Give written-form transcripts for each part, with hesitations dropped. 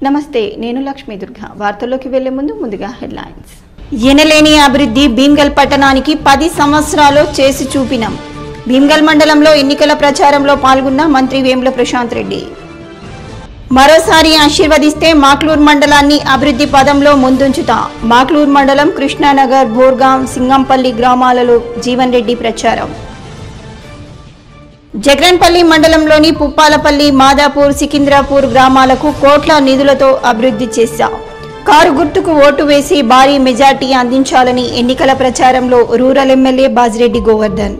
నమస్తే, నేను లక్ష్మీ దుర్గా. వార్తల్లోకి వెళ్లే ముందుగా హెడ్లైన్స్. ఎనలేని అభివృద్ధి భీమ్గల్ పట్టణానికి 10 సంవత్సరాల్లో చేసి చూపినాం. భీమ్గల్ మండలంలో ఎన్నికల ప్రచారంలో పాల్గొన్న మంత్రి వేముల ప్రశాంత్ రెడ్డి. మరోసారి ఆశీర్వదిస్తే మాక్లూర్ మండలాన్ని అభివృద్ధి పదంలో ముందుంచుతా. మాక్లూర్ మండలం కృష్ణానగర్, బోర్గాం, సింగంపల్లి గ్రామాలలో జీవన్ రెడ్డి ప్రచారం. జగన్పల్లి మండలంలోని పుప్పాలపల్లి, మాదాపూర్, సికింద్రాపూర్ గ్రామాలకు కోట్ల నిధులతో అభివృద్ధి చేశాం. కారు గుర్తుకు ఓటు వేసి భారీ మెజార్టీ అందించాలని ఎన్నికల ప్రచారంలో రూరల్ ఎమ్మెల్యే బాజిరెడ్డి గోవర్ధన్.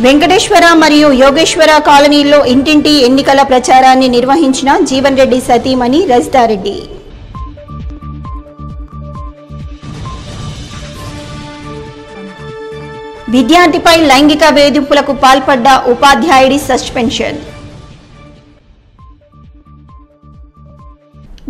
వెంకటేశ్వర మరియు యోగేశ్వర కాలనీల్లో ఇంటింటి ఎన్నికల ప్రచారాన్ని నిర్వహించిన జీవన్ రెడ్డి సతీమణి రజితారెడ్డి. విద్యార్థిపై లైంగిక వేధింపులకు పాల్పడ్డ ఉపాధ్యాయుడి సస్పెన్షన్.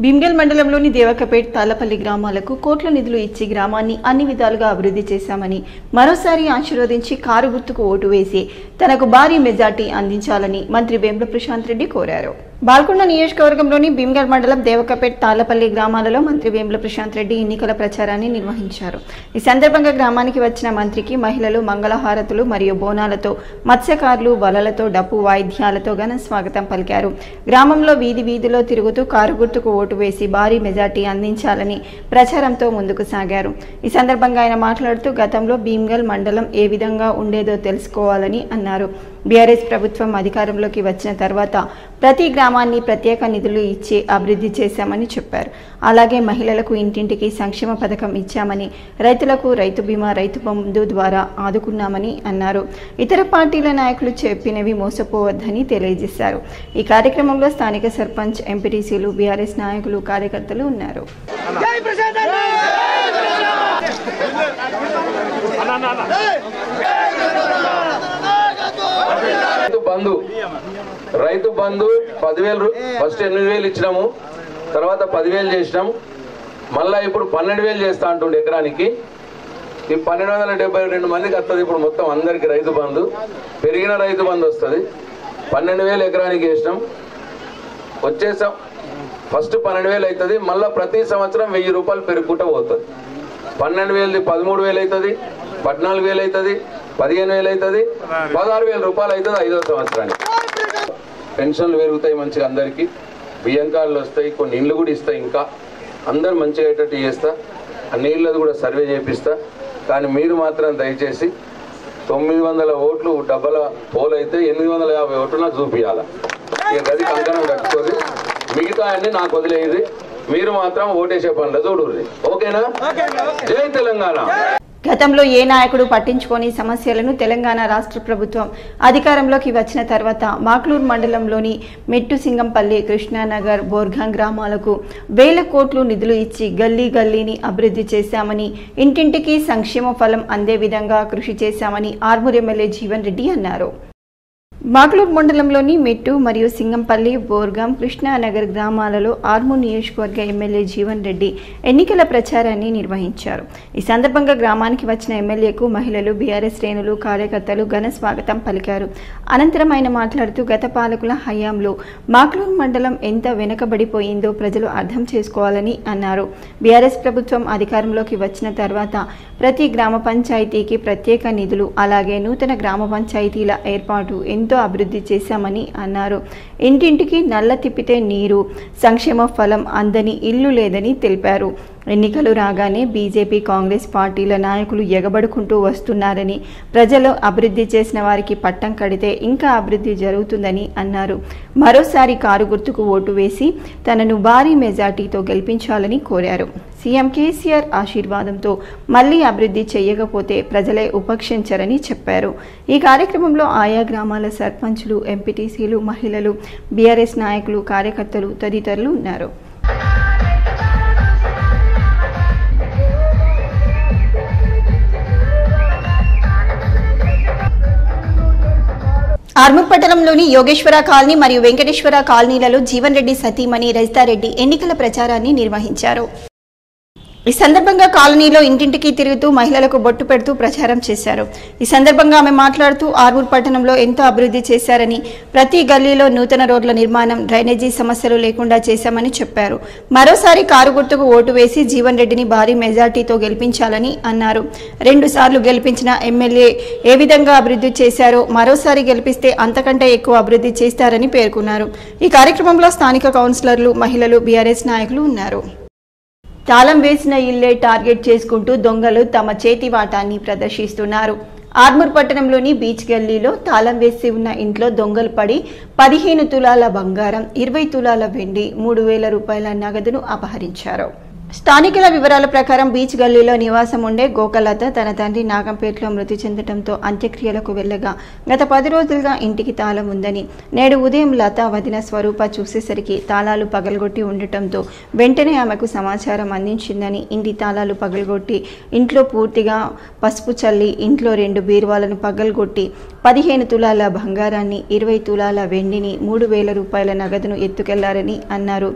భీమ్గల్ మండలంలోని దేవకపేట్, తాళ్లపల్లి గ్రామాలకు కోట్ల నిధులు ఇచ్చి గ్రామాన్ని అన్ని విధాలుగా అభివృద్ధి చేశామని, మరోసారి ఆశీర్వదించి కారు గుర్తుకు ఓటు వేసి తనకు భారీ మెజార్టీ అందించాలని మంత్రి వేముల ప్రశాంత్ రెడ్డి కోరారు. బాల్కొండ నియోజకవర్గంలోని భీమ్గల్ మండలం దేవకపేట్, తాళ్లపల్లి గ్రామాలలో మంత్రి వేముల ప్రశాంత్ రెడ్డి ఎన్నికల ప్రచారాన్ని నిర్వహించారు. ఈ సందర్భంగా గ్రామానికి వచ్చిన మంత్రికి మహిళలు మంగళహారతులు మరియు బోనాలతో, మత్స్యకారులు వలలతో, డప్పు వాయిద్యాలతో ఘన స్వాగతం పలికారు. గ్రామంలో వీధిలో తిరుగుతూ కారు గుర్తుకు ఓటు వేసి భారీ మెజార్టీ అందించాలని ప్రచారంతో ముందుకు సాగారు. ఈ సందర్భంగా ఆయన మాట్లాడుతూ గతంలో భీమ్గల్ మండలం ఏ విధంగా ఉండేదో తెలుసుకోవాలని అన్నారు. బీఆర్ఎస్ ప్రభుత్వం అధికారంలోకి వచ్చిన తర్వాత ప్రతి గ్రామాన్ని ప్రత్యేక నిధులు ఇచ్చి అభివృద్ధి చేశామని చెప్పారు. అలాగే మహిళలకు ఇంటింటికి సంక్షేమ పథకం ఇచ్చామని, రైతులకు రైతు బీమా, రైతు బంధు ద్వారా ఆదుకున్నామని అన్నారు. ఇతర పార్టీల నాయకులు చెప్పినవి మోసపోవద్దని తెలియజేశారు. ఈ కార్యక్రమంలో స్థానిక సర్పంచ్, ఎంపీటీసీలు, బీఆర్ఎస్ నాయకులు, కార్యకర్తలు ఉన్నారు. రైతు బంధు 10,000 ఫస్ట్ 8,000 ఇచ్చినాము, తర్వాత 10,000 చేసినాము, మళ్ళా ఇప్పుడు 12,000 చేస్తా అంటుండే ఎకరానికి. ఈ 1272 మందికి వస్తుంది ఇప్పుడు మొత్తం అందరికి రైతు బంధు. పెరిగిన రైతు బంధు వస్తుంది. 12,000 ఎకరానికి వేసినాం, వచ్చేసాం. ఫస్ట్ 12,000 అవుతుంది, మళ్ళీ ప్రతి సంవత్సరం 1,000 రూపాయలు పెరుగుకుంటూ పోతుంది. 12,000 13,000 అవుతుంది, 14,000 అవుతుంది, 15,000 అవుతుంది, 16,000 రూపాయలు అవుతుంది 5వ సంవత్సరానికి. పెన్షన్లు పెరుగుతాయి మంచిగా, అందరికీ బియ్యం కార్డులు వస్తాయి, కొన్ని ఇళ్ళు కూడా ఇస్తాయి. ఇంకా అందరు మంచిగా అయ్యేటట్టు చేస్తా, అన్ని ఇళ్ళది కూడా సర్వే చేపిస్తా. కానీ మీరు మాత్రం దయచేసి 900 ఓట్లు డబ్బల పోల్ అయితే 850 ఓట్లు నాకు చూపించాలా. ఇక గది కంకణం కట్టుకోరు, మిగతా అన్ని నాకు వదిలేది. మీరు మాత్రం ఓటేసే పనులు చూడుర్రి, ఓకేనా? జై తెలంగాణ. గతంలో ఏ నాయకుడు పట్టించుకొని సమస్యలను తెలంగాణ రాష్ట్ర ప్రభుత్వం అధికారంలోకి వచ్చిన తర్వాత మాక్లూర్ మండలంలోని మెట్టు, సింగంపల్లి, కృష్ణానగర్, బోర్గాం గ్రామాలకు 1,000 కోట్లు నిధులు ఇచ్చి గల్లీని అభివృద్ధి చేశామని, ఇంటింటికి సంక్షేమ ఫలం అందే విధంగా కృషి చేశామని ఆర్మూర్ ఎమ్మెల్యే జీవన్ రెడ్డి అన్నారు. మాక్లూర్ మండలంలోని మెట్టు మరియు సింగంపల్లి, బోర్గాం, కృష్ణానగర్ గ్రామాలలో ఆర్మూర్ నియోజకవర్గ ఎమ్మెల్యే జీవన్ రెడ్డి ఎన్నికల ప్రచారాన్ని నిర్వహించారు. ఈ సందర్భంగా గ్రామానికి వచ్చిన ఎమ్మెల్యేకు మహిళలు, బీఆర్ఎస్ శ్రేణులు, కార్యకర్తలు ఘన స్వాగతం పలికారు. అనంతరం ఆయన మాట్లాడుతూ గత పాలకుల హయాంలో మాక్లూర్ మండలం ఎంత వెనుకబడిపోయిందో ప్రజలు అర్థం చేసుకోవాలని అన్నారు. బీఆర్ఎస్ ప్రభుత్వం అధికారంలోకి వచ్చిన తర్వాత ప్రతి గ్రామ పంచాయతీకి ప్రత్యేక నిధులు, అలాగే నూతన గ్రామ పంచాయతీల ఏర్పాటు ఎంతో అభివృద్ధి చేశామని అన్నారు. ఇంటింటికి నల్ల తిప్పితే నీరు, సంక్షేమ ఫలం అందని ఇల్లు లేదని తెలిపారు. ఎన్నికలు రాగానే బీజేపీ, కాంగ్రెస్ పార్టీల నాయకులు ఎగబడుకుంటూ వస్తున్నారని, ప్రజలు అభివృద్ధి చేసిన వారికి పట్టం కడితే ఇంకా అభివృద్ధి జరుగుతుందని అన్నారు. మరోసారి కారు గుర్తుకు ఓటు వేసి తనను భారీ మెజార్టీతో గెలిపించాలని కోరారు. సీఎం కేసీఆర్ ఆశీర్వాదంతో మళ్లీ అభివృద్ధి చేయకపోతే ప్రజలే ఉపేక్షించరని చెప్పారు. ఈ కార్యక్రమంలో ఆయా గ్రామాల సర్పంచులు, ఎంపీటీసీలు, మహిళలు, బీఆర్ఎస్ నాయకులు, కార్యకర్తలు తదితరులు ఉన్నారు. ఆర్మూర్ పట్టణంలోని యోగేశ్వర కాలనీ మరియు వెంకటేశ్వర కాలనీలలో జీవన్ రెడ్డి సతీమణి రజితారెడ్డి ఎన్నికల ప్రచారాన్ని నిర్వహించారు. ఈ సందర్భంగా కాలనీలో ఇంటింటికి తిరుగుతూ మహిళలకు బొట్టు పెడుతూ ప్రచారం చేశారు. ఈ సందర్భంగా ఆమె మాట్లాడుతూ ఆర్మూర్ పట్టణంలో ఎంతో అభివృద్ధి చేశారని, ప్రతి గల్లీలో నూతన రోడ్ల నిర్మాణం, డ్రైనేజీ సమస్యలు లేకుండా చేశామని చెప్పారు. మరోసారి కారు గుర్తుకు ఓటు వేసి జీవన్ రెడ్డిని భారీ మెజార్టీతో గెలిపించాలని అన్నారు. 2 సార్లు గెలిపించిన ఎమ్మెల్యే ఏ విధంగా అభివృద్ధి చేశారో మరోసారి గెలిపిస్తే అంతకంటే ఎక్కువ అభివృద్ధి చేస్తారని పేర్కొన్నారు. ఈ కార్యక్రమంలో స్థానిక కౌన్సిలర్లు, మహిళలు, బీఆర్ఎస్ నాయకులు ఉన్నారు. తాళం వేసిన ఇల్లే టార్గెట్ చేసుకుంటూ దొంగలు తమ చేతివాటాన్ని ప్రదర్శిస్తున్నారు. ఆర్మూర్ పట్టణంలోని బీచ్ గల్లీలో తాళం వేసి ఉన్న ఇంట్లో దొంగలు పడి 15 తులాల బంగారం, 20 తులాల వెండి, 3,000 రూపాయల నగదును అపహరించారు. స్థానికుల వివరాల ప్రకారం బీచ్ గల్లీలో నివాసం ఉండే గోకలత తన తండ్రి నాగంపేటలో మృతి చెందడంతో అంత్యక్రియలకు వెళ్లగా గత 10 రోజులుగా ఇంటికి తాళం ఉందని, నేడు ఉదయం లత వదిన స్వరూప చూసేసరికి తాళాలు పగలగొట్టి ఉండటంతో వెంటనే ఆమెకు సమాచారం అందించిందని, ఇంటి తాళాలు పగలగొట్టి ఇంట్లో పూర్తిగా పసుపు చల్లి ఇంట్లో 2 బీరువాలను పగలగొట్టి 15 తులాల బంగారాన్ని, 20 తులాల వెండిని, 3,000 రూపాయల నగదును ఎత్తుకెళ్లారని అన్నారు.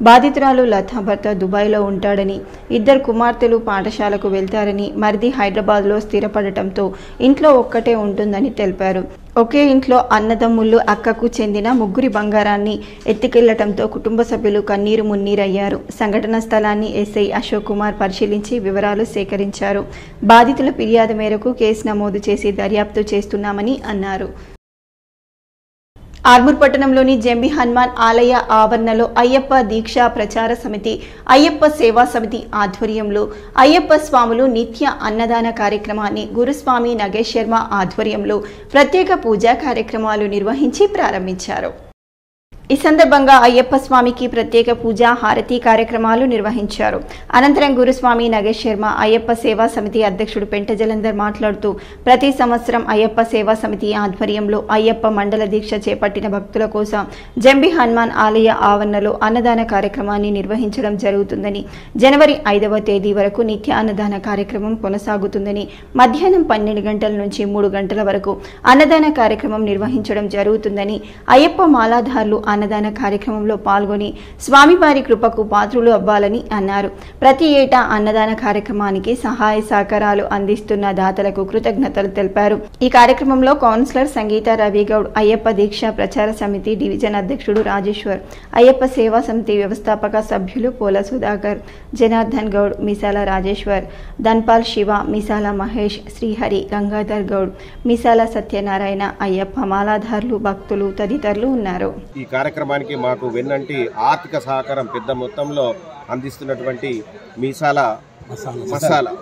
బాధితురాలు లత భర్త దుబాయ్లో ఉంటాడని, 2 కుమార్తెలు పాఠశాలకు వెళ్తారని, మరిది హైదరాబాద్లో స్థిరపడటంతో ఇంట్లో ఒక్కటే ఉంటుందని తెలిపారు. ఒకే ఇంట్లో అన్నదమ్ముళ్ళు, అక్కకు చెందిన 3 బంగారాన్ని ఎత్తుకెళ్లటంతో కుటుంబ సభ్యులు కన్నీరు మున్నీరయ్యారు. సంఘటన స్థలాన్ని ఎస్ఐ అశోక్ కుమార్ పరిశీలించి వివరాలు సేకరించారు. బాధితుల ఫిర్యాదు మేరకు కేసు నమోదు చేసి దర్యాప్తు చేస్తున్నామని అన్నారు. ఆర్మూర్ పట్టణంలోని జంబి హనుమాన్ ఆలయ ఆవరణలో అయ్యప్ప దీక్షా ప్రచార సమితి, అయ్యప్ప సేవా సమితి ఆధ్వర్యంలో అయ్యప్ప స్వాములు నిత్య అన్నదాన కార్యక్రమాన్ని గురుస్వామి నగేష్ శర్మ ఆధ్వర్యంలో ప్రత్యేక పూజా కార్యక్రమాలు నిర్వహించి ప్రారంభించారు. ఈ సందర్భంగా అయ్యప్ప స్వామికి ప్రత్యేక పూజ, హారతి కార్యక్రమాలు నిర్వహించారు. అనంతరం గురుస్వామి నగేష్ శర్మ, అయ్యప్ప సేవా సమితి అధ్యక్షుడు పెంట జలంధర్ మాట్లాడుతూ, ప్రతి సంవత్సరం అయ్యప్ప సేవా సమితి ఆధ్వర్యంలో అయ్యప్ప మండల దీక్ష చేపట్టిన భక్తుల కోసం జంబి హనుమాన్ ఆలయ ఆవరణలో అన్నదాన కార్యక్రమాన్ని నిర్వహించడం జరుగుతుందని, జనవరి 5వ తేదీ వరకు నిత్య అన్నదాన కార్యక్రమం కొనసాగుతుందని, మధ్యాహ్నం 12 గంటల నుంచి 3 గంటల వరకు అన్నదాన కార్యక్రమం నిర్వహించడం జరుగుతుందని, అయ్యప్ప మాలాధారులు అన్నదాన కార్యక్రమంలో పాల్గొని స్వామివారి కృపకు పాత్రులు అవ్వాలని అన్నారు. ప్రతి ఏటా అన్నదాన కార్యక్రమానికి సహాయ సహకారాలు అందిస్తున్న దాతలకు కృతజ్ఞతలు తెలిపారు. ఈ కార్యక్రమంలో కౌన్సిలర్ సంగీత రవిగౌడ్, అయ్యప్ప దీక్ష ప్రచార సమితి డివిజన్ అధ్యక్షుడు రాజేశ్వర్, అయ్యప్ప సేవా సమితి వ్యవస్థాపక సభ్యులు పోల సుధాకర్, జనార్దన్ గౌడ్, మిసాల రాజేశ్వర్, ధన్పాల్ శివ, మిసాల మహేష్, శ్రీహరి, గంగాధర్ గౌడ్, మిసాల సత్యనారాయణ, అయ్యప్ప మాలాధారులు, భక్తులు తదితరులు ఉన్నారు. ఈ కార్యక్రమానికి మాకు వెన్నంటి ఆర్థిక సహకారం పెద్ద మొత్తంలో అందిస్తున్నటువంటి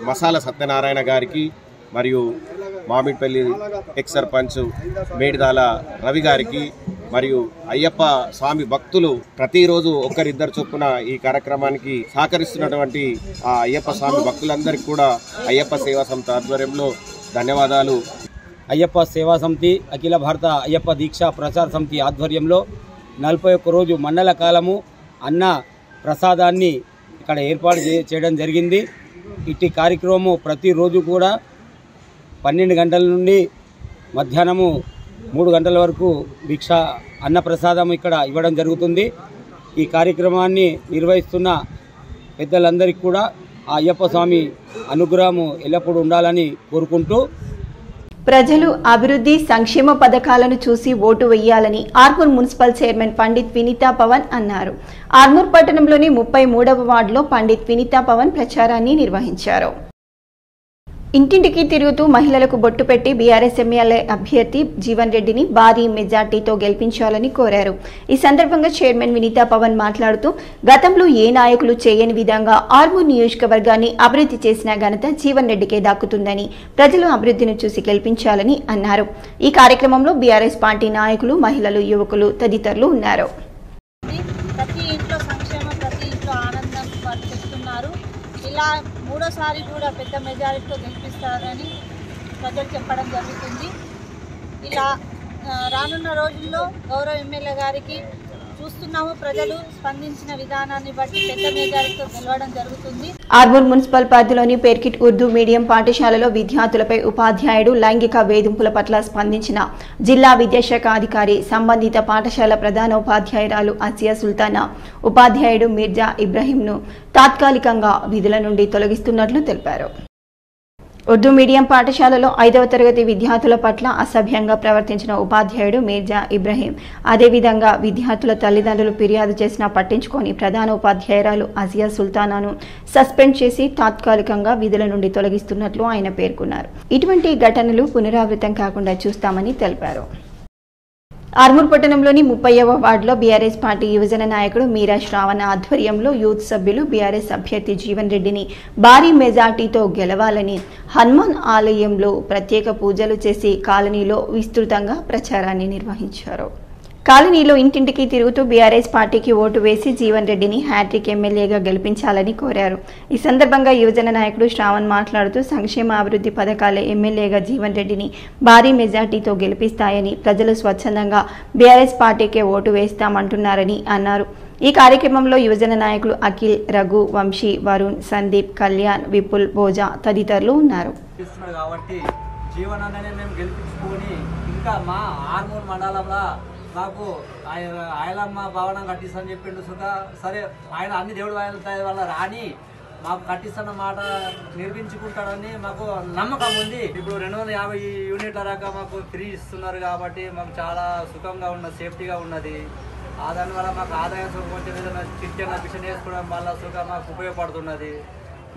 మసాల సత్యనారాయణ గారికి మరియు మామిడిపల్లి ఎక్స్ సర్పంచ్ మేడిదాల రవి గారికి మరియు అయ్యప్ప స్వామి భక్తులు ప్రతిరోజు 1-2 చొప్పున ఈ కార్యక్రమానికి సహకరిస్తున్నటువంటి ఆ అయ్యప్ప స్వామి భక్తులందరికీ కూడా అయ్యప్ప సేవా సమితి ఆధ్వర్యంలో ధన్యవాదాలు. అయ్యప్ప సేవా సమితి, అఖిల భారత అయ్యప్ప దీక్షా ప్రచార సమితి ఆధ్వర్యంలో 41 రోజు మండల కాలము అన్న ప్రసాదాన్ని ఇక్కడ ఏర్పాటు చేయడం జరిగింది. ఇట్టి కార్యక్రమము ప్రతిరోజు కూడా 12 గంటల నుండి మధ్యాహ్నము 3 గంటల వరకు భిక్ష అన్న ప్రసాదం ఇక్కడ ఇవ్వడం జరుగుతుంది. ఈ కార్యక్రమాన్ని నిర్వహిస్తున్న పెద్దలందరికీ కూడా ఆ అయ్యప్ప స్వామి అనుగ్రహము ఎల్లప్పుడూ ఉండాలని కోరుకుంటూ, ప్రజలు అభివృద్ధి సంక్షేమ పథకాలను చూసి ఓటు వేయాలని ఆర్మూర్ మున్సిపల్ చైర్మన్ పండిత్ వినీతా పవన్ అన్నారు. ఆర్మూర్ పట్టణంలోని 33వ వార్డులో పండిత్ వినీతా పవన్ ప్రచారాన్ని నిర్వహించారు. ఇంటింటికి తిరుగుతూ మహిళలకు బొట్టు పెట్టి బీఆర్ఎస్ ఎమ్మెల్యే అభ్యర్థి జీవన్ రెడ్డిని భారీ మెజార్టీతో గెలిపించాలని కోరారు. ఈ సందర్భంగా చైర్మన్ వినీతా పవన్ మాట్లాడుతూ, గతంలో ఏ నాయకులు చేయని విధంగా ఆర్మూర్ నియోజకవర్గాన్ని అభివృద్ధి చేసిన ఘనత జీవన్ రెడ్డికే దక్కుతుందని, ప్రజలు అభివృద్ధిని చూసి గెలిపించాలని అన్నారు. ఈ కార్యక్రమంలో బీఆర్ఎస్ పార్టీ నాయకులు, మహిళలు, యువకులు తదితరులు ఉన్నారు. ఇలా మూడోసారి కూడా పెద్ద మెజారిటీతో గెలిపిస్తారని ప్రజలు చెప్పడం జరుగుతుంది. ఇలా రానున్న రోజుల్లో గౌరవ ఎమ్మెల్యే గారికి చూస్తున్నాము. ప్రజలు స్పందించిన విధానాన్ని బట్టి పెద్ద మెజారిటీతో గెలవడం జరుగుతుంది. ఆర్మూర్ మున్సిపల్ పరిధిలోని పేర్కిట్ ఉర్దూ మీడియం పాఠశాలలో విద్యార్థులపై ఉపాధ్యాయుడు లైంగిక వేధింపుల పట్ల స్పందించిన జిల్లా విద్యాశాఖ అధికారి సంబంధిత పాఠశాల ప్రధానోపాధ్యాయురాలు అసియా సుల్తానా ఉపాధ్యాయుడు మిర్జా ఇబ్రహీంను తాత్కాలికంగా విధుల నుండి తొలగిస్తున్నట్లు తెలిపారు. ఉర్దూ మీడియం పాఠశాలలో 5వ తరగతి విద్యార్థుల పట్ల అసభ్యంగా ప్రవర్తించిన ఉపాధ్యాయుడు మిర్జా ఇబ్రహీం అదేవిధంగా విద్యార్థుల తల్లిదండ్రులు ఫిర్యాదు చేసినా పట్టించుకొని ప్రధాన ఉపాధ్యాయురాలు అసియా సుల్తానాను సస్పెండ్ చేసి తాత్కాలికంగా విధుల నుండి తొలగిస్తున్నట్లు ఆయన పేర్కొన్నారు. ఇటువంటి ఘటనలు పునరావృతం కాకుండా చూస్తామని తెలిపారు. ఆర్మూర్ పట్టణంలోని 30వ వార్డులో బీఆర్ఎస్ పార్టీ యువజన నాయకుడు మీరా శ్రావణ ఆధ్వర్యంలో యూత్ సభ్యులు బీఆర్ఎస్ అభ్యర్థి జీవన్ రెడ్డిని భారీ మెజార్టీతో గెలవాలని హనుమాన్ ఆలయంలో ప్రత్యేక పూజలు చేసి కాలనీలో విస్తృతంగా ప్రచారాన్ని నిర్వహించారు. కాలనీలో ఇంటింటికి తిరుగుతూ బీఆర్ఎస్ పార్టీకి ఓటు వేసి జీవన్ రెడ్డిని హ్యాట్రిక్ ఎమ్మెల్యేగా గెలిపించాలని కోరారు. ఈ సందర్భంగా యువజన నాయకుడు శ్రావణ్ మాట్లాడుతూ సంక్షేమ అభివృద్ధి పథకాలే ఎమ్మెల్యేగా జీవన్ రెడ్డిని భారీ మెజార్టీతో గెలిపిస్తాయని, ప్రజలు స్వచ్ఛందంగా బీఆర్ఎస్ పార్టీకే ఓటు వేస్తామంటున్నారని అన్నారు. ఈ కార్యక్రమంలో యువజన నాయకులు అఖిల్, రఘు, వంశీ, వరుణ్, సందీప్, కళ్యాణ్, విపుల్, భోజా తదితరులు ఉన్నారు. నాకు ఆయనమ్మ భవనం కట్టిస్తానని చెప్పిండు సుఖా. సరే, ఆయన అన్ని దేవుడు వల్ల రాని మాకు కట్టిస్తున్న మాట నిర్మించుకుంటాడని మాకు నమ్మకం ఉంది. ఇప్పుడు 250 యూనిట్ల దాకా మాకు ఫ్రీ ఇస్తున్నారు కాబట్టి మాకు చాలా సుఖంగా ఉన్నది, సేఫ్టీగా ఉన్నది. దానివల్ల మాకు ఆదాయం కొంచెం ఏదైనా చిన్న మిషన్ వేసుకోవడం వల్ల సుఖ మాకు ఉపయోగపడుతున్నది.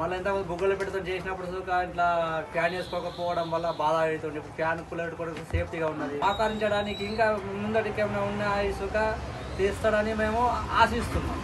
మళ్ళీ ఇంతకుముందు బుగ్గలు పెట్టుకొని చేసినప్పుడు సుఖ ఇట్లా ఫ్యాన్ వేసుకోకపోవడం వల్ల బాధ అవుతుంది. ఇప్పుడు ఫ్యాన్ కూలర్ పెట్టుకోవడం సేఫ్టీగా ఉన్నది. సహకరించడానికి ఇంకా ముందటికి ఏమైనా ఉన్నాయి సుఖ తీస్తాడని మేము ఆశిస్తున్నాం.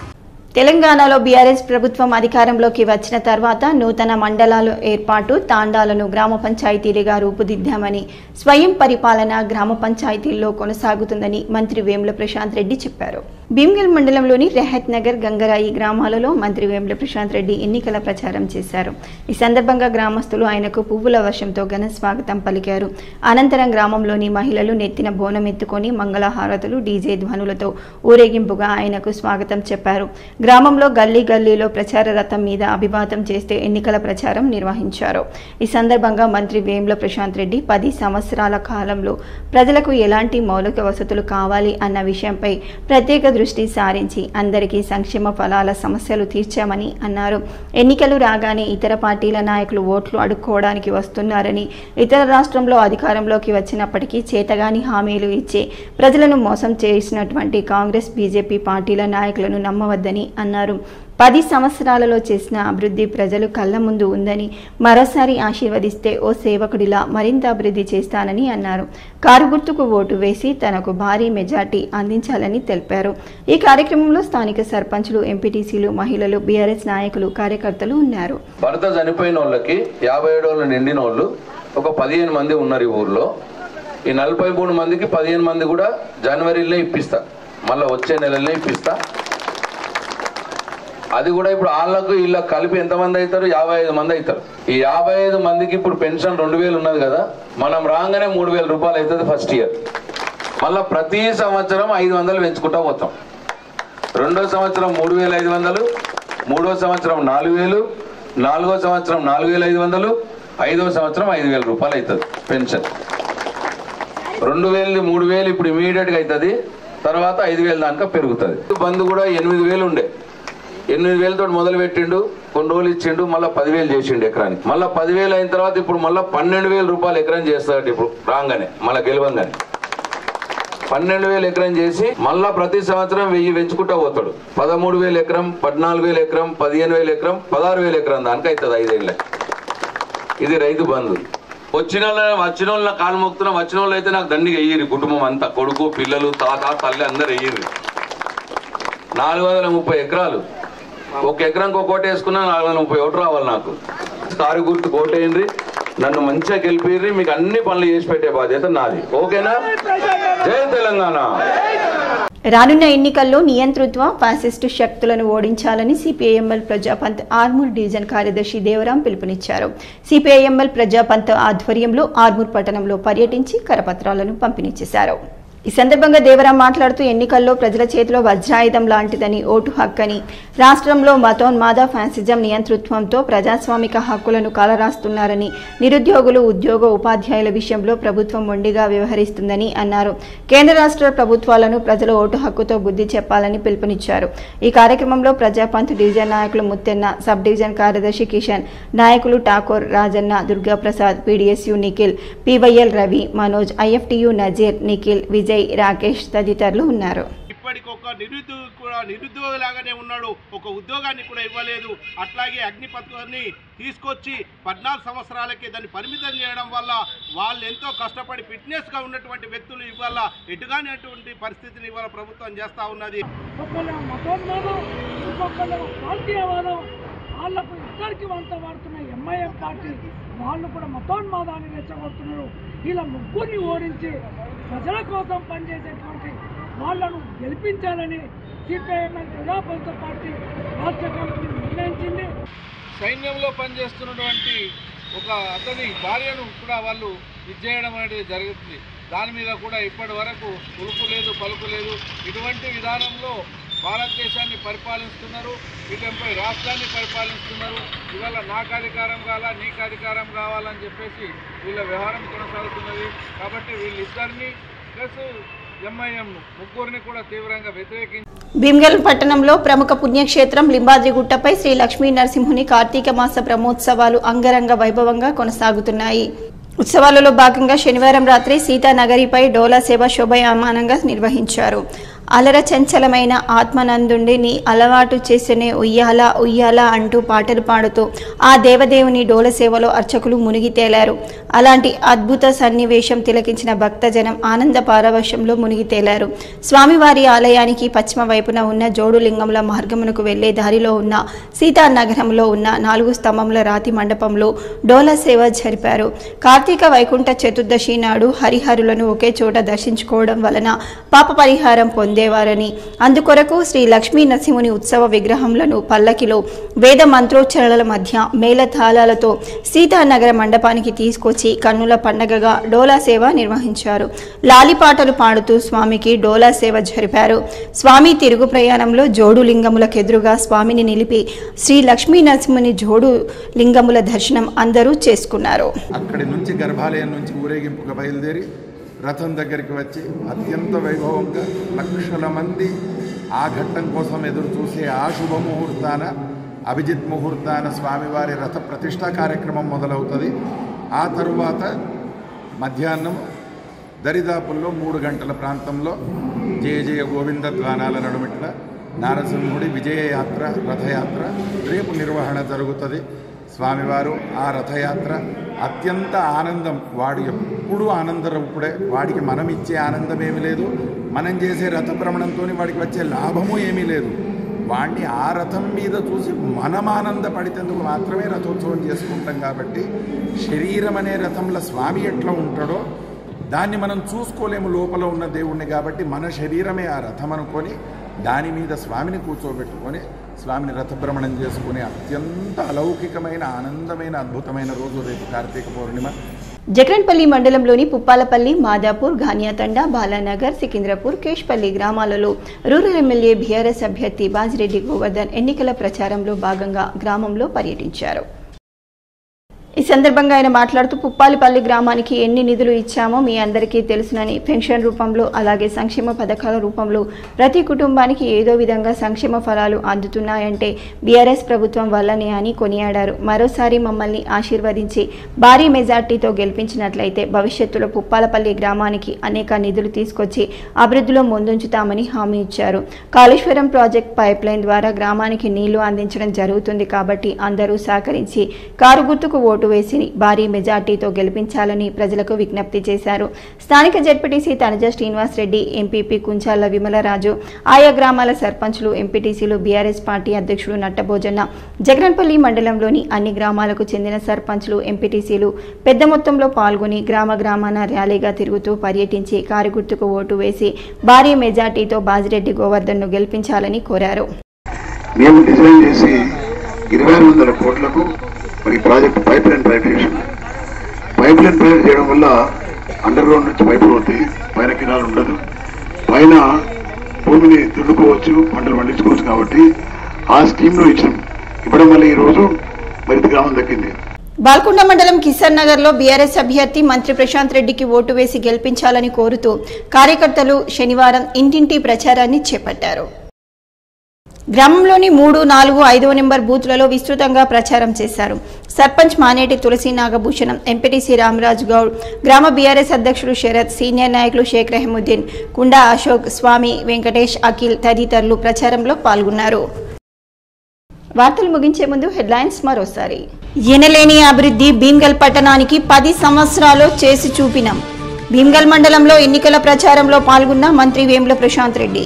తెలంగాణలో బీఆర్ఎస్ ప్రభుత్వం అధికారంలోకి వచ్చిన తర్వాత నూతన మండలాల ఏర్పాటు, తాండాలను గ్రామ పంచాయతీలుగా రూపుదిద్దామని, స్వయం పరిపాలన గ్రామ పంచాయతీల్లో కొనసాగుతుందని మంత్రి వేముల ప్రశాంత్ రెడ్డి చెప్పారు. భీమ్గల్ మండలంలోని రెహత్ నగర్, గంగరాయి గ్రామాలలో మంత్రి వేముల ప్రశాంత్ రెడ్డి ఎన్నికల ప్రచారం చేశారు. ఈ సందర్భంగా గ్రామస్తులు ఆయనకు పువ్వుల వర్షంతో ఘన స్వాగతం పలికారు. అనంతరం గ్రామంలోని మహిళలు నెత్తిన బోనం ఎత్తుకొని మంగళహారతులు, డీజే ధ్వనులతో ఊరేగింపుగా ఆయనకు స్వాగతం చెప్పారు. గ్రామంలో గల్లీ గల్లీలో ప్రచార రథం మీద అభివాదం చేస్తే ఎన్నికల ప్రచారం నిర్వహించారు. ఈ సందర్భంగా మంత్రి వేముల ప్రశాంత్ రెడ్డి 10 సంవత్సరాల కాలంలో ప్రజలకు ఎలాంటి మౌలిక వసతులు కావాలి అన్న విషయంపై ప్రత్యేక దృష్టి సారించి అందరికీ సంక్షేమ ఫలాల సమస్యలు తీర్చామని అన్నారు. ఎన్నికలు రాగానే ఇతర పార్టీల నాయకులు ఓట్లు అడుక్కోవడానికి వస్తున్నారని, ఇతర రాష్ట్రంలో అధికారంలోకి వచ్చినప్పటికీ చేతగాని హామీలు ఇచ్చే ప్రజలను మోసం చేసినటువంటి కాంగ్రెస్, బీజేపీ పార్టీల నాయకులను నమ్మవద్దని అన్నారు. 10 సంవత్సరాలలో చేసిన అభివృద్ధి ప్రజలు కళ్ళ ముందు ఉందని, మరోసారి ఆశీర్వదిస్తే ఓ సేవకుడిలా మరింత అభివృద్ధి చేస్తానని అన్నారు. కారు గుర్తుకు ఓటు వేసి తనకు భారీ మెజార్టీ అందించాలని తెలిపారు. ఈ కార్యక్రమంలో స్థానిక సర్పంచులు, ఎంపీటీసీలు, మహిళలు, బీఆర్ఎస్ నాయకులు, కార్యకర్తలు ఉన్నారు. భర్త చనిపోయిన వాళ్ళకి 57 ఏళ్ళు నిండిన వాళ్ళు ఒక 15 మంది ఉన్నారు ఈ ఊర్లో. ఈ 43 మందికి 15 మంది కూడా జనవరిలో ఇప్పిస్తా, మళ్ళీ వచ్చే నెలల్లో ఇప్పిస్తా. అది కూడా ఇప్పుడు వాళ్ళకు వీళ్ళకి కలిపి ఎంతమంది అవుతారు? 55 మంది అవుతారు. ఈ 55 మందికి ఇప్పుడు పెన్షన్ 2000 ఉన్నది కదా, మనం రాగానే 3000 రూపాయలు అవుతుంది ఫస్ట్ ఇయర్. మళ్ళీ ప్రతి సంవత్సరం 500 పెంచుకుంటా పోతాం. 2వ సంవత్సరం 3500, 3వ సంవత్సరం 4000, 4వ సంవత్సరం 4500, 5వ సంవత్సరం 5000 రూపాయలు అవుతుంది పెన్షన్. 2000, 3000 ఇప్పుడు ఇమీడియట్ గా అవుతుంది. తర్వాత 5000 దాకా పెరుగుతుంది. బంధు కూడా 8000 ఉండే, 8000 తోటి మొదలు పెట్టిండు, కొన్ని రోజులు ఇచ్చిండు, మళ్ళీ 10,000 చేసిండు ఎకరానికి. మళ్ళీ 10,000 అయిన తర్వాత ఇప్పుడు మళ్ళీ 12,000 రూపాయలు ఎకరం చేస్తాడు. ఇప్పుడు రాగానే మళ్ళీ గెలవంగానే 12,000 ఎకరం చేసి మళ్ళా ప్రతి సంవత్సరం 1000 పెంచుకుంటా పోతాడు. 13,000 ఎకరం, 14,000 ఎకరం, 15,000 ఎకరం, 16,000 ఎకరం దానికి అవుతుంది 5 ఏళ్ళ. ఇది రైతు బంధు. వచ్చిన వాళ్ళు కాలు మొక్కుతున్నాం. వచ్చిన వాళ్ళు అయితే నాకు దండిగా వెయ్యిరి, కుటుంబం అంతా, కొడుకు, పిల్లలు, తాత, తల్లి అందరు వెయ్యిరి. 430 ఎకరాలు. ఒక ఎకరానికి ఒక కోట వేసుకున్నా 430 ఓటు రావాలి నాకు. కారు గుర్తు కోటేయండి, నన్ను మంచిగా గెలిపిర్రి, మీకు అన్ని పనులు చేసి పెట్టే బాధ్యత నాది. ఓకేనా? జై తెలంగాణ. రానున్న ఎన్నికల్లో నియంతృత్వ, ఫ్యాసిస్టు శక్తులను ఓడించాలని సిపిఐఎంఎల్ ప్రజాపంత్ ఆర్మూర్ డివిజన్ కార్యదర్శి దేవరాం పిలుపునిచ్చారు. సిపిఐఎంఎల్ ప్రజాపంత్ ఆధ్వర్యంలో ఆర్మూర్ పట్టణంలో పర్యటించి కరపత్రాలను పంపిణీ చేశారు. ఈ సందర్భంగా దేవరాం మాట్లాడుతూ ఎన్నికల్లో ప్రజల చేతిలో వజ్రాయుధం లాంటిదని ఓటు హక్కని, రాష్ట్రంలో మతోన్మాద ఫ్యాసిజం నియంతృత్వంతో ప్రజాస్వామిక హక్కులను కాలరాస్తున్నారని, నిరుద్యోగులు ఉద్యోగ ఉపాధ్యాయుల విషయంలో ప్రభుత్వం మొండిగా వ్యవహరిస్తుందని అన్నారు. కేంద్ర రాష్ట్ర ప్రభుత్వాలను ప్రజల ఓటు హక్కుతో బుద్ధి చెప్పాలని పిలుపునిచ్చారు. ఈ కార్యక్రమంలో ప్రజాపంత్ డివిజన్ నాయకులు ముత్తెన్న, సబ్ డివిజన్ కార్యదర్శి కిషన్, నాయకులు Thakur, Rajanna, Durgaprasad, PDSU Nikhil, PYL Ravi, Manoj, IFTU Nazir, Nikhil, Vijay, Rakesh తదితరులు ఉన్నారు. ఇప్పటికొక నిరుద్యోగిలాగానే ఉన్నాడు, ఒక ఉద్యోగాన్ని కూడా ఇవ్వలేదు. అట్లాగే అగ్ని పథకాన్ని తీసుకొచ్చి 14 సంవత్సరాలకి దాన్ని పరిమితం చేయడం వల్ల వాళ్ళు ఎంతో కష్టపడి ఫిట్నెస్గా ఉన్నటువంటి వ్యక్తులు ఇవాళ ఎటుగానేటువంటి పరిస్థితిని ఇవాళ ప్రభుత్వం చేస్తూ ఉన్నది. వాళ్లకు ఇద్దరికి వంట వాడుతున్న ఎంఐఎం పార్టీ వాళ్ళు కూడా మతోన్మాదాన్ని రెచ్చగొడుతున్నారు. ఇలా ముగ్గురిని ఓడించి ప్రజల కోసం పనిచేసేటువంటి వాళ్లను గెలిపించాలని సిపిఐఎంఎల్ ప్రజాపంత్ పార్టీ రాష్ట్ర కమిటీ నిర్ణయించింది. సైన్యంలో పనిచేస్తున్నటువంటి ఒక అతని భార్యను కూడా వాళ్ళు చేయడం అనేది జరుగుతుంది. దాని మీద కూడా ఇప్పటి వరకు ఉలుపు లేదు, పలుకు లేదు. ఇటువంటి విధానంలో భారతదేశాన్ని పరిపాలిస్తున్నారు, వీటిపై రాష్ట్రాన్ని పరిపాలిస్తున్నారు. ఇవాళ నాకు అధికారం కావాలా, నీకు అధికారం కావాలని చెప్పేసి వీళ్ళ వ్యవహారం కొనసాగుతున్నది. కాబట్టి వీళ్ళిద్దరిని ప్లస్ ఎంఐఎం ముగ్గురిని కూడా తీవ్రంగా వ్యతిరేకించి భీమ్గల్ పట్టణంలో ప్రముఖ పుణ్యక్షేత్రం లింబాద్రిగుట్టపై శ్రీ లక్ష్మీ నరసింహుని కార్తీక మాస బ్రహ్మోత్సవాలు అంగరంగ వైభవంగా కొనసాగుతున్నాయి. ఉత్సవాలలో భాగంగా శనివారం రాత్రి సీతానగరిపై డోలా సేవ శోభాయమానంగా నిర్వహించారు. అలర చంచలమైన ఆత్మనందుడిని అలవాటు చేసనే ఉయ్యాల ఉయ్యాల అంటూ పాటలు పాడుతూ ఆ దేవదేవుని డోల సేవలో అర్చకులు మునిగి తేలారు. అలాంటి అద్భుత సన్నివేశం తిలకించిన భక్తజనం ఆనంద పారవశ్యంలో మునిగి తేలారు. స్వామివారి ఆలయానికి పశ్చిమ వైపున ఉన్న జోడులింగంల మార్గమునకు వెళ్లే దారిలో ఉన్న సీతానగరంలో ఉన్న 4 స్తంభముల రాతి మండపంలో డోల సేవ జరిపారు. కార్తీక వైకుంఠ చతుర్దశి నాడు హరిహరులను ఒకే చోట దర్శించుకోవడం వలన పాప పరిహారం పొందేవారని, అందుకొరకు శ్రీ లక్ష్మీ నరసింహుని ఉత్సవ విగ్రహంలను పల్లకిలో వేద మంత్రోచ్చరణల మధ్య మేళతాళాలతో సీతానగర మండపానికి తీసుకొచ్చి కన్నుల పండగగా డోలా సేవ నిర్వహించారు. లాలిపాటలు పాడుతూ స్వామికి డోలా సేవ జరిపారు. స్వామి తిరుగు ప్రయాణంలో జోడు లింగములకెదురుగా స్వామిని నిలిపి శ్రీ లక్ష్మీ నరసింహుని జోడు లింగముల దర్శనం అందరూ చేసుకున్నారు. అక్కడి నుంచి గర్భాలయం నుంచి ఊరేగింపుగా బయలుదేరి రథం దగ్గరికి వచ్చి అత్యంత వైభవంగా లక్షల మంది ఆ ఘట్టం కోసం ఎదురు చూసే ఆ శుభముహూర్తాన అభిజిత్ ముహూర్తాన స్వామివారి రథ ప్రతిష్టా కార్యక్రమం మొదలవుతుంది. ఆ తరువాత మధ్యాహ్నం దరిదాపుల్లో 3 గంటల ప్రాంతంలో జయ జయ గోవింద ధ్వానాల నడుమిట్ల నారసింహుడి విజయయాత్ర రథయాత్ర రేపు నిర్వహణ జరుగుతుంది. స్వామివారు ఆ రథయాత్ర అత్యంత ఆనందం, వాడు ఎప్పుడూ ఆనందరూపుడే. వాడికి మనం ఇచ్చే ఆనందం ఏమీ లేదు, మనం చేసే రథ భ్రమణంతో వాడికి వచ్చే లాభము ఏమీ లేదు. వాడిని ఆ రథం మీద చూసి మనం ఆనందపడితేందుకు మాత్రమే రథోత్సవం చేసుకుంటాం. కాబట్టి శరీరం అనే రథంలో స్వామి ఎట్లా ఉంటాడో దాన్ని మనం చూసుకోలేము లోపల ఉన్న దేవుణ్ణి. కాబట్టి మన శరీరమే ఆ రథం అనుకొని దాని మీద స్వామిని కూర్చోబెట్టుకొని స్వామిని రథభ్రమణం చేసుకునే అత్యంత అలౌకికమైన ఆనందమైన అద్భుతమైన రోజు రేపు కార్తీక పౌర్ణిమ. జగన్పల్లి మండలంలోని పుప్పాలపల్లి, మాదాపూర్, ఘానియాతండ, బాలానగర్, సికింద్రాపూర్, కేష్పల్లి గ్రామాలలో రూరల్ ఎమ్మెల్యే బీఆర్ఎస్ అభ్యర్థి బాజిరెడ్డి గోవర్ధన్ ఎన్నికల ప్రచారంలో భాగంగా గ్రామంలో పర్యటించారు. ఈ సందర్భంగా ఆయన మాట్లాడుతూ పుప్పాలపల్లి గ్రామానికి ఎన్ని నిధులు ఇచ్చామో మీ అందరికీ తెలుసునని, పెన్షన్ రూపంలో అలాగే సంక్షేమ పథకాల రూపంలో ప్రతి కుటుంబానికి ఏదో విధంగా సంక్షేమ ఫలాలు అందుతున్నాయంటే బీఆర్ఎస్ ప్రభుత్వం వల్లనే అని కొనియాడారు. మరోసారి మమ్మల్ని ఆశీర్వదించి భారీ మెజార్టీతో గెలిపించినట్లయితే భవిష్యత్తులో పుప్పాలపల్లి గ్రామానికి అనేక నిధులు తీసుకొచ్చి అభివృద్ధిలో ముందుంచుతామని హామీ ఇచ్చారు. కాళేశ్వరం ప్రాజెక్ట్ పైప్ లైన్ ద్వారా గ్రామానికి నీళ్లు అందించడం జరుగుతుంది కాబట్టి అందరూ సహకరించి కారు గుర్తుకు ఓటు వేసి భారీ మెజార్టీతో గెలిపించాలని ప్రజలకు విజ్ఞప్తి చేశారు. స్థానిక జెడ్పీటీసీ తనజ శ్రీనివాస్ రెడ్డి, ఎంపీపీ కుంచాల విమలరాజు, ఆయా గ్రామాల సర్పంచ్లు, ఎంపీటీసీలు, బీఆర్ఎస్ పార్టీ అధ్యక్షుడు నట్టభోజన్న, జగన్పల్లి మండలంలోని అన్ని గ్రామాలకు చెందిన సర్పంచ్లు, ఎంపీటీసీలు పెద్ద మొత్తంలో పాల్గొని గ్రామాన ర్యాలీగా తిరుగుతూ పర్యటించి కారు గుర్తుకు ఓటు వేసి భారీ మెజార్టీతో బాజిరెడ్డి గోవర్ధన్ను గెలిపించాలని కోరారు. మేము డిజైన్ చేసి 2,200 కోట్లకు మరి ప్రాజెక్ట్ పైప్ లైన్ ప్రయత్నం చేయడం వల్ల అండర్ గ్రౌండ్ నుంచి పైపులు అవుతాయి, పైన కెనాల్ ఉండదు, పైన భూమిని దున్నుకోవచ్చు, పంటలు పండించుకోవచ్చు. కాబట్టి ఆ స్కీమ్లో ఇచ్చినాం. ఇవ్వడం వల్ల ఈరోజు మరి గ్రామం దక్కింది. బాల్కొండ మండలం కిసాన్ నగర్ లో బీఆర్ఎస్ అభ్యర్థి మంత్రి ప్రశాంత్ రెడ్డికి ఓటు వేసి గెలిపించాలని కోరుతూ కార్యకర్తలు శనివారం ఇంటింటి ప్రచారాన్ని చేపట్టారు. గ్రామంలోని 3, 4, 5వ నెంబర్ బూత్లలో విస్తృతంగా ప్రచారం చేశారు. సర్పంచ్ మానేటి తులసి నాగభూషణం, ఎంపీటీసీ రామరాజు గౌడ్, గ్రామ బీఆర్ఎస్ అధ్యక్షుడు శరత్, సీనియర్ నాయకులు షేక్ రెహముద్దీన్, కుండా అశోక్, స్వామి, వెంకటేష్, అఖిల్ తదితరులు ప్రచారంలో పాల్గొన్నారు. వార్తలు ముగించే ముందు హెడ్లైన్స్ మరోసారి. ఎనలేని అభివృద్ధి భీమ్గల్ పట్టణానికి 10 సంవత్సరాలు చేసి చూపినాం. భీమ్గల్ మండలంలో ఎన్నికల ప్రచారంలో పాల్గొన్న మంత్రి వేముల ప్రశాంత్ రెడ్డి.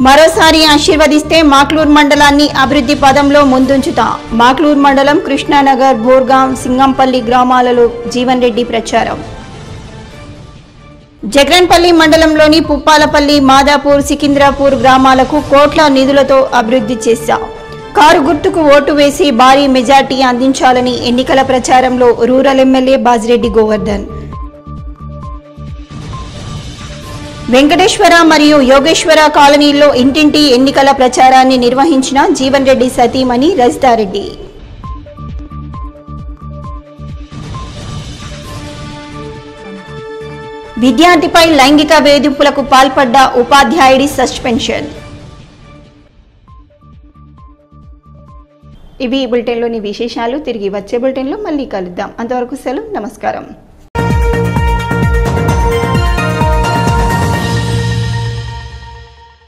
మరోసారి ఆశీర్వదిస్తే మాక్లూర్ మండలాన్ని అభివృద్ధి పదంలో ముందుంచుతా. మాక్లూర్ మండలం కృష్ణానగర్, బోర్గాం, సింగంపల్లి గ్రామాలలో జీవన్ రెడ్డి ప్రచారం. జగన్పల్లి మండలంలోని పుప్పాలపల్లి, మాదాపూర్, సికింద్రాపూర్ గ్రామాలకు కోట్ల నిధులతో అభివృద్ధి చేశాం. కారు గుర్తుకు ఓటు వేసి భారీ మెజార్టీ అందించాలని ఎన్నికల ప్రచారంలో రూరల్ ఎమ్మెల్యే బాజిరెడ్డి గోవర్ధన్. వెంకటేశ్వర మరియు యోగేశ్వర కాలనీల్లో ఇంటింటి ఎన్నికల ప్రచారాన్ని నిర్వహించిన జీవన్ రెడ్డి సతీమణి రజితారెడ్డి. విద్యార్థిపై లైంగిక వేధింపులకు పాల్పడ్డ ఉపాధ్యాయుడి సస్పెన్షన్. ఇవి బులెటిన్లోని విశేషాలు. తిరిగి వచ్చే బులెటిన్లో మళ్ళీ కలుద్దాం. అంతవరకు సెలవు, నమస్కారం.